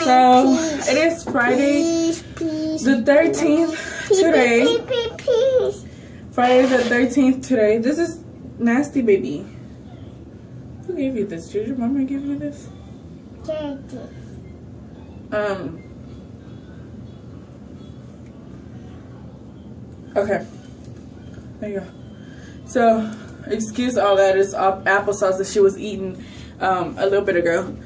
So it is Friday the 13th today. Friday the 13th today. This is nasty, baby. Who gave you this? Did your mama give you this? Okay. There you go. So, excuse all that. It's applesauce that she was eating a little bit ago.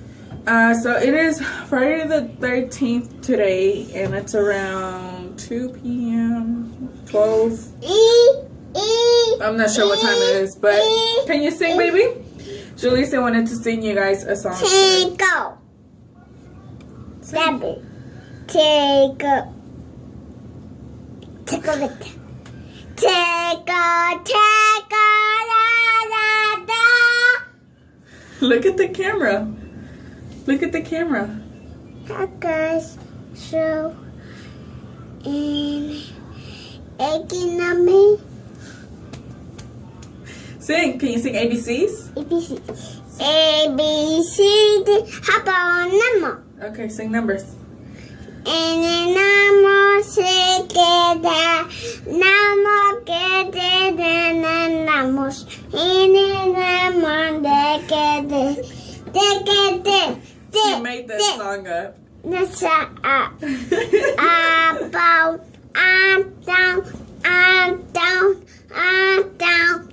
So it is Friday the 13th today, and it's around 2 p.m. 12. I'm not sure what time it is, but can you sing, baby? Jaleesa wanted to sing you guys a song. Take go. Take go. Take a look. Take a, la, la, da. Look at the camera. Look at the camera. Hi guys, so egg on me. Sing. Can you sing ABCs? ABC. A B C D. Hop on number. Okay, sing numbers. Namo se queda, namo que te namos, namo de que You made that song up. That's up, about, down, down, down, down, down,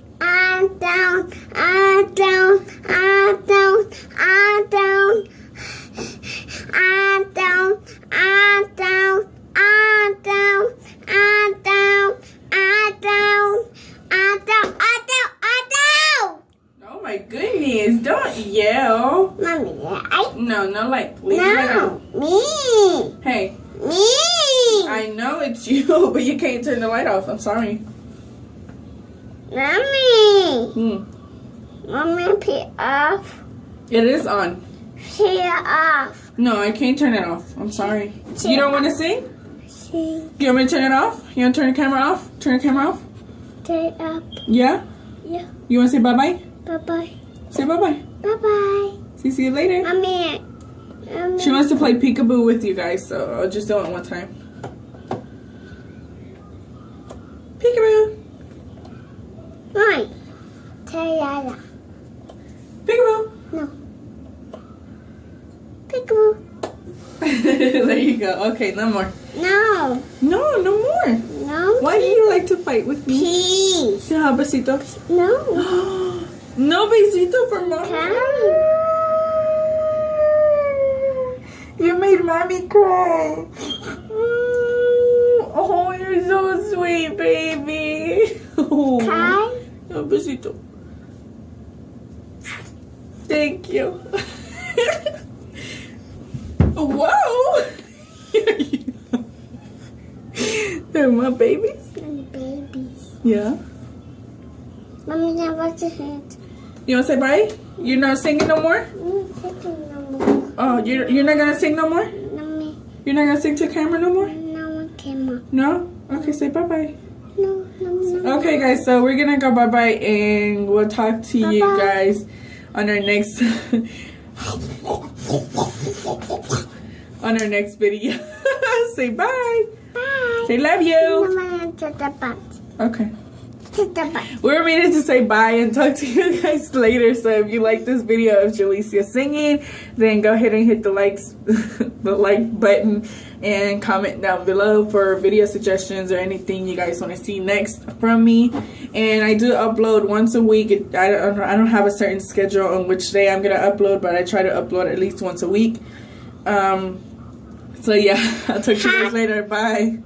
down, down, down, down, down, Oh my goodness, don't yell. Mommy, No, like, leave it no, alone. me, Hey, me, I know it's you, but you can't turn the light off. I'm sorry. Mommy, Mommy, pee off, It is on. pee off, No, I can't turn it off. I'm sorry. You don't want to sing? see, You want me to turn it off? You want to turn the camera off? Turn the camera off? stay up, Yeah? yeah, You want to say bye-bye? bye-bye, Say bye-bye. bye-bye, See you later. Mommy, She wants to play peekaboo with you guys, so I'll just do it one time. Peekaboo. Mommy, Tayala, Peekaboo. no, peekaboo, There you go. Okay, no more. no, No more. no, Why do you like to fight with me? please, Yeah, besito. no, No besito for mommy. come. You made mommy cry. Oh, you're so sweet, baby. Oh, Kai? Un besito. Thank you. Whoa. They're my babies? Babies. Yeah. Mommy, now what's your hand? You want to say bye? You're not singing no more? Oh, you're not going to sing no more? Mommy, You're not going to sing to camera no more? no one came up. No? Okay, say bye-bye. No, no. Okay, guys, so we're gonna go bye-bye, and we'll talk to you Bye-bye. guys on our next on our next video. Say bye. Bye. Say love you. Mama, to the butt. Okay. To the butt. We're meaning to say bye and talk to you guys later. So if you like this video of Jaleesa singing, then go ahead and hit the the like button and comment down below for video suggestions or anything you guys want to see next from me. And I do upload once a week. I don't have a certain schedule on which day I'm gonna upload, but I try to upload at least once a week. So yeah, I'll talk to you guys later. Bye.